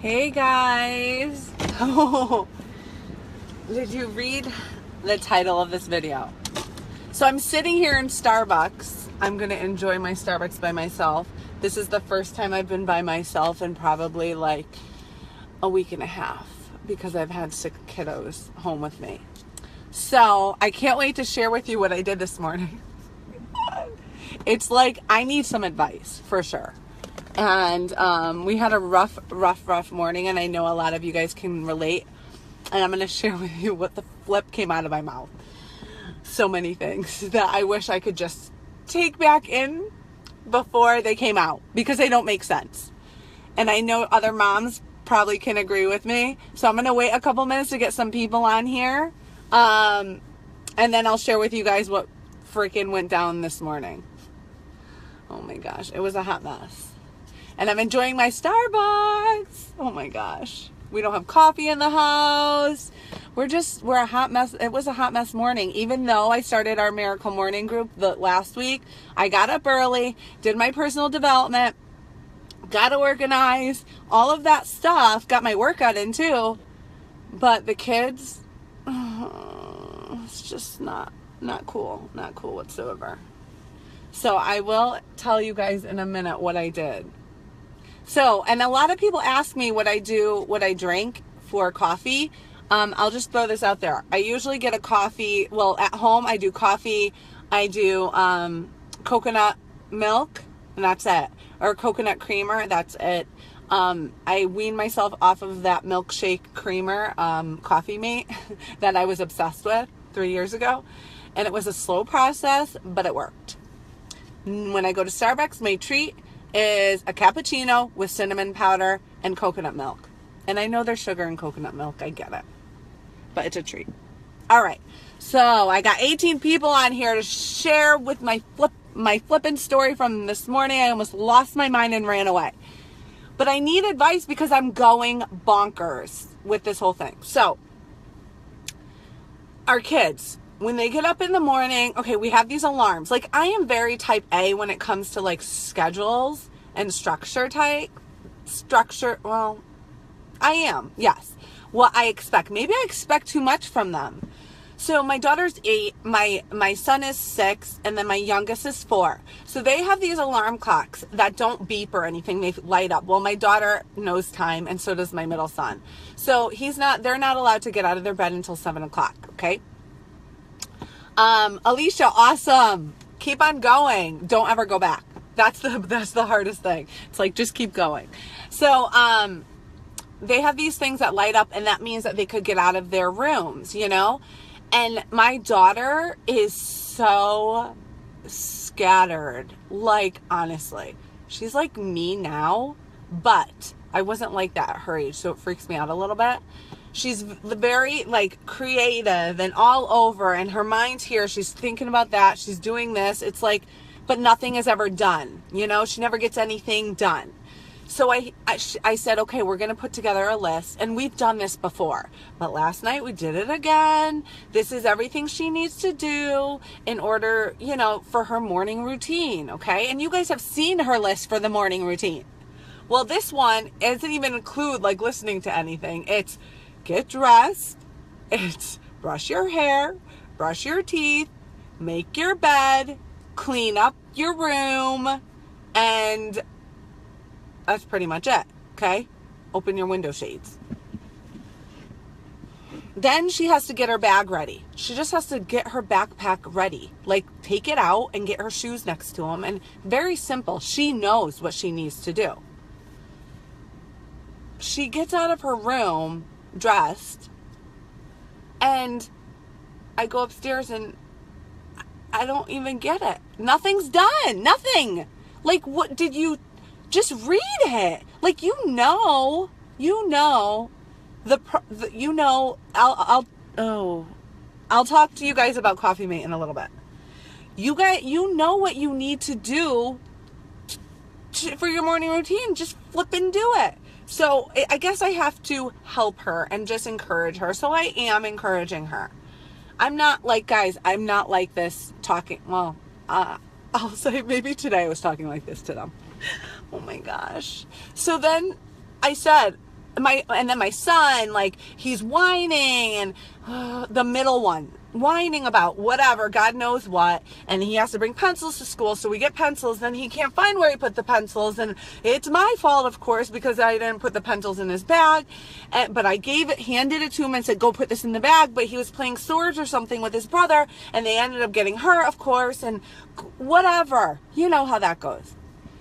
Hey guys! Oh, did you read the title of this video? So I'm sitting here in Starbucks. I'm going to enjoy my Starbucks by myself. This is the first time I've been by myself in probably like a week and a half because I've had 6 kiddos home with me. So I can't wait to share with you what I did this morning. It's like I need some advice for sure. And we had a rough morning, and I know a lot of you guys can relate. And I'm going to share with you what the flip came out of my mouth. So many things that I wish I could just take back in before they came out because they don't make sense. And I know other moms probably can agree with me. So I'm going to wait a couple minutes to get some people on here. And then I'll share with you guys what freaking went down this morning. Oh my gosh, it was a hot mess. And I'm enjoying my Starbucks. Oh my gosh. We don't have coffee in the house. We're a hot mess. It was a hot mess morning. Even though I started our Miracle Morning group last week, I got up early, did my personal development, got organized, all of that stuff, got my workout in too. But the kids, it's just not cool. Not cool whatsoever. So I will tell you guys in a minute what I did. So, and a lot of people ask me what I drink for coffee. I'll just throw this out there. I usually get a coffee. Well, at home I do coffee. I do coconut milk, and that's it. Or coconut creamer, that's it. I weaned myself off of that milkshake creamer, Coffee Mate, that I was obsessed with 3 years ago. And it was a slow process, but it worked. When I go to Starbucks, my treat is a cappuccino with cinnamon powder and coconut milk. And I know there's sugar in coconut milk. I get it. But it's a treat. All right. So I got 18 people on here to share with my flippin' story from this morning. I almost lost my mind and ran away. But I need advice because I'm going bonkers with this whole thing. So our kids, when they get up in the morning, okay, we have these alarms. Like, I am very type A when it comes to like schedules and structure. Well, I am, yes. What I expect. Maybe I expect too much from them. So my daughter's 8, my son is 6, and then my youngest is 4. So they have these alarm clocks that don't beep or anything. They light up. Well, my daughter knows time, and so does my middle son. So they're not allowed to get out of their bed until 7 o'clock, okay? Alicia, awesome. Keep on going. Don't ever go back. That's the hardest thing. It's like, just keep going. So, they have these things that light up, and that means that they could get out of their rooms, you know? And my daughter is so scattered. Like, honestly, she's like me now, but I wasn't like that at her age, so it freaks me out a little bit. She's very like creative and all over, and her mind's here. She's thinking about that. She's doing this. It's like, but nothing is ever done. You know, she never gets anything done. So I said, okay, we're going to put together a list, and we've done this before, but last night we did it again. This is everything she needs to do in order, you know, for her morning routine. Okay. And you guys have seen her list for the morning routine. Well, this one doesn't even include like listening to anything. It's get dressed, it's brush your hair, brush your teeth, make your bed, clean up your room, and that's pretty much it, okay? Open your window shades. Then she has to get her bag ready. She just has to get her backpack ready. Like, take it out and get her shoes next to them. And very simple. She knows what she needs to do. She gets out of her room dressed, and I go upstairs and I don't even get it. Nothing's done. Nothing. Like, what did you just read it? Like, I'll talk to you guys about Coffee Mate in a little bit. You know what you need to do for your morning routine. Just flip and do it. So I guess I have to help her and just encourage her. So I am encouraging her. I'm not like, guys, I'm not like this talking. Well, I'll say maybe today I was talking like this to them. Oh my gosh. So then I said, and then my son, like, he's whining, and the middle one whining about whatever, God knows what, and he has to bring pencils to school, so we get pencils, then he can't find where he put the pencils, and it's my fault, of course, because I didn't put the pencils in his bag, but I handed it to him and said, go put this in the bag, but he was playing swords or something with his brother, and they ended up getting hurt, of course, and whatever, you know how that goes.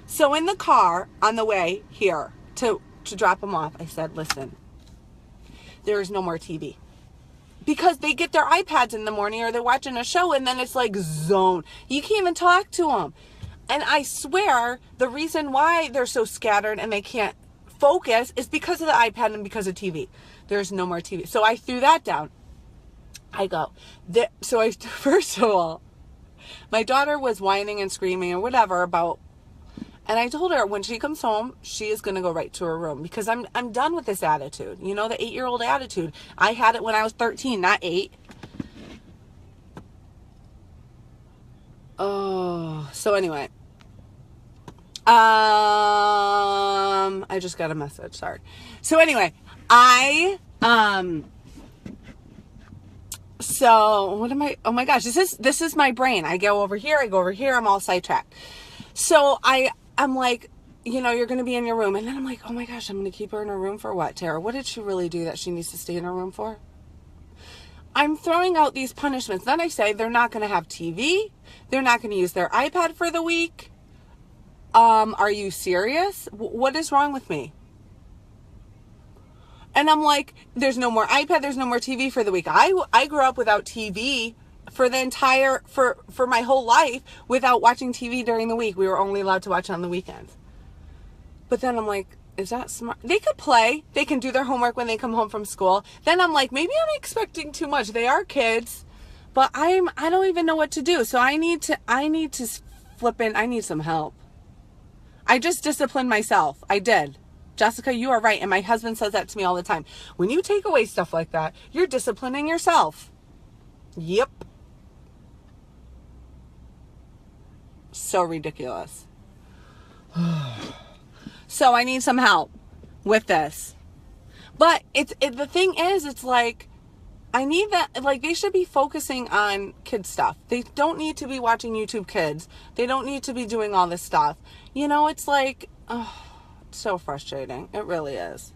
So in the car, on the way here, to drop him off, I said, listen, there is no more TV. Because they get their iPads in the morning or they're watching a show and then it's like zone. You can't even talk to them. And I swear the reason why they're so scattered and they can't focus is because of the iPad and because of TV. There's no more TV. So I threw that down. I go, first of all, my daughter was whining and screaming or whatever about, and I told her when she comes home, she is going to go right to her room because I'm done with this attitude. You know, the 8-year-old attitude. I had it when I was 13, not 8. Oh, so anyway. I just got a message. Sorry. So anyway, so what am I? Oh my gosh, this is my brain. I go over here. I'm all sidetracked. So I'm like, you know, you're going to be in your room. And then I'm like, oh my gosh, I'm going to keep her in her room for what, Tara? What did she really do that she needs to stay in her room for? I'm throwing out these punishments. Then I say they're not going to have TV. They're not going to use their iPad for the week. Are you serious? What is wrong with me? And I'm like, there's no more iPad. There's no more TV for the week. I grew up without TV for my whole life without watching TV during the week. We were only allowed to watch on the weekends. But then I'm like, is that smart? They could play. They can do their homework when they come home from school. Then I'm like, maybe I'm expecting too much. They are kids, but I don't even know what to do. So I need to flip in. I need some help. I just disciplined myself. I did. Jessica, you are right. And my husband says that to me all the time. When you take away stuff like that, you're disciplining yourself. Yep. So ridiculous. So I need some help with this. But the thing is, it's like, I need that, like, they should be focusing on kid stuff. They don't need to be watching YouTube Kids. They don't need to be doing all this stuff. You know, it's like, oh, it's so frustrating. It really is.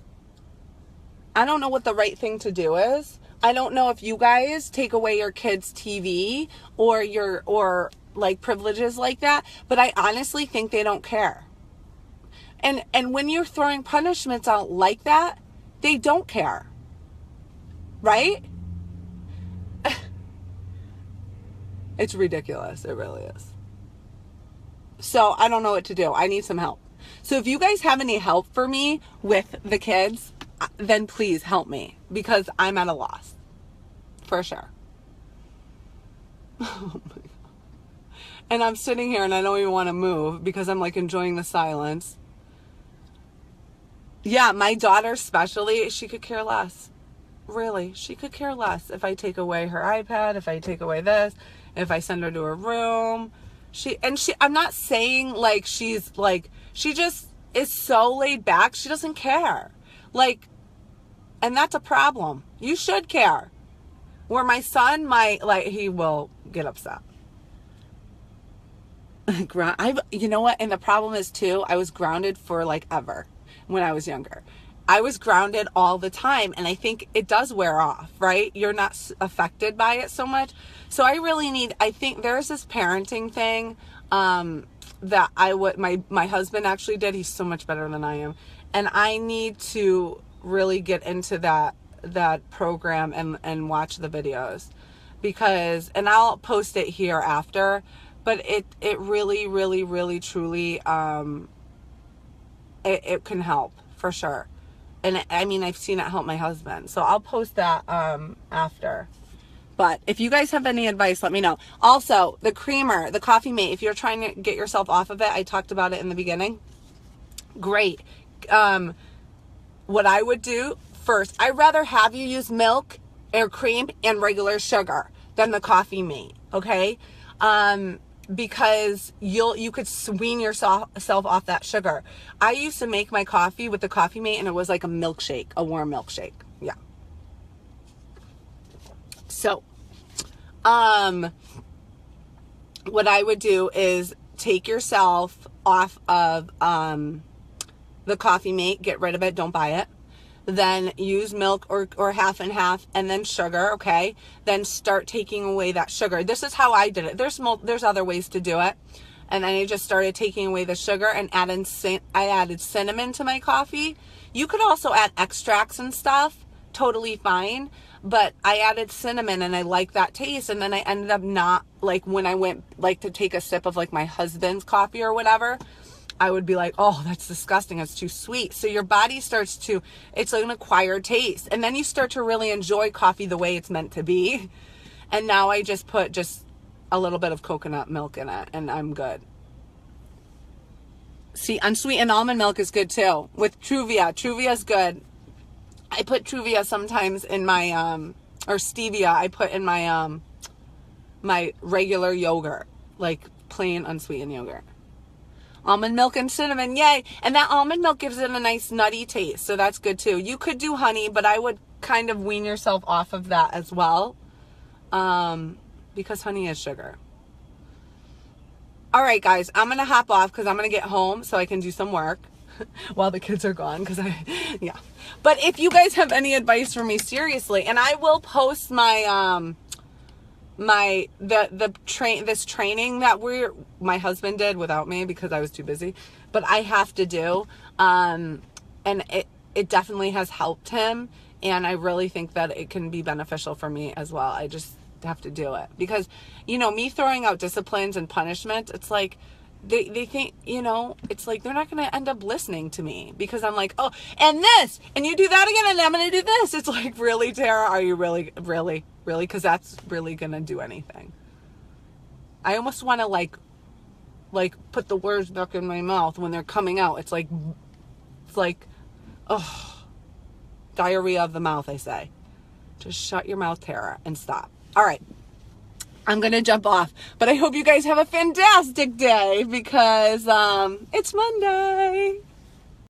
I don't know what the right thing to do is. I don't know if you guys take away your kids' TV or like privileges like that, but I honestly think they don't care. And when you're throwing punishments out like that, they don't care. Right? It's ridiculous. It really is. So I don't know what to do. I need some help. So if you guys have any help for me with the kids, then please help me because I'm at a loss. For sure. Oh my God. And I'm sitting here and I don't even want to move because I'm like enjoying the silence. Yeah, my daughter especially, she could care less. Really, she could care less if I take away her iPad, if I take away this, if I send her to her room. I'm not saying like she just is so laid back. She doesn't care. Like, and that's a problem. You should care. Where my son he will get upset. You know what? And the problem is too, I was grounded for like ever when I was younger. I was grounded all the time, and I think it does wear off, right? You're not affected by it so much. So I think there's this parenting thing that my husband actually did. He's so much better than I am. And I need to really get into that program and watch the videos because, and I'll post it here after, but it really, really, really, truly, it can help for sure. And I mean, I've seen it help my husband. So I'll post that after. But if you guys have any advice, let me know. Also, the creamer, the Coffee Mate, if you're trying to get yourself off of it, I talked about it in the beginning. Great. What I would do first, I'd rather have you use milk or cream and regular sugar than the Coffee Mate, okay? because you could wean yourself off that sugar. I used to make my coffee with the Coffee Mate, and it was like a milkshake, a warm milkshake. Yeah. So, what I would do is take yourself off of the Coffee Mate, get rid of it, don't buy it. Then use milk or half and half, and then sugar, okay? Then start taking away that sugar. This is how I did it. There's other ways to do it. And then I just started taking away the sugar and I added cinnamon to my coffee. You could also add extracts and stuff, totally fine. But I added cinnamon and I like that taste. And then I ended up not, like when I went like to take a sip of like my husband's coffee or whatever, I would be like, oh, that's disgusting. It's too sweet. So your body starts to, it's like an acquired taste. And then you start to really enjoy coffee the way it's meant to be. And now I just put just a little bit of coconut milk in it and I'm good. See, unsweetened almond milk is good too. With Truvia. Truvia is good. I put Truvia sometimes in my, or stevia, I put in my, my regular yogurt, like plain unsweetened yogurt. Almond milk and cinnamon, yay. And that almond milk gives it a nice nutty taste, so that's good too. You could do honey, but I would kind of wean yourself off of that as well, because honey is sugar. All right, guys, I'm going to hop off because I'm going to get home so I can do some work while the kids are gone, because yeah. But if you guys have any advice for me, seriously, and I will post my, this training that my husband did without me because I was too busy, but I have to do, and it definitely has helped him, and I really think that it can be beneficial for me as well. I just have to do it because, you know, me throwing out disciplines and punishment, it's like they think, you know, it's like they're not going to end up listening to me because I'm like, oh, and this, and you do that again, and I'm going to do this. It's like, really, Tara, are you really? Because that's really going to do anything. I almost want to like put the words back in my mouth when they're coming out. It's like, oh, diarrhea of the mouth, I say. Just shut your mouth, Tara, and stop. All right. I'm going to jump off, but I hope you guys have a fantastic day because it's Monday.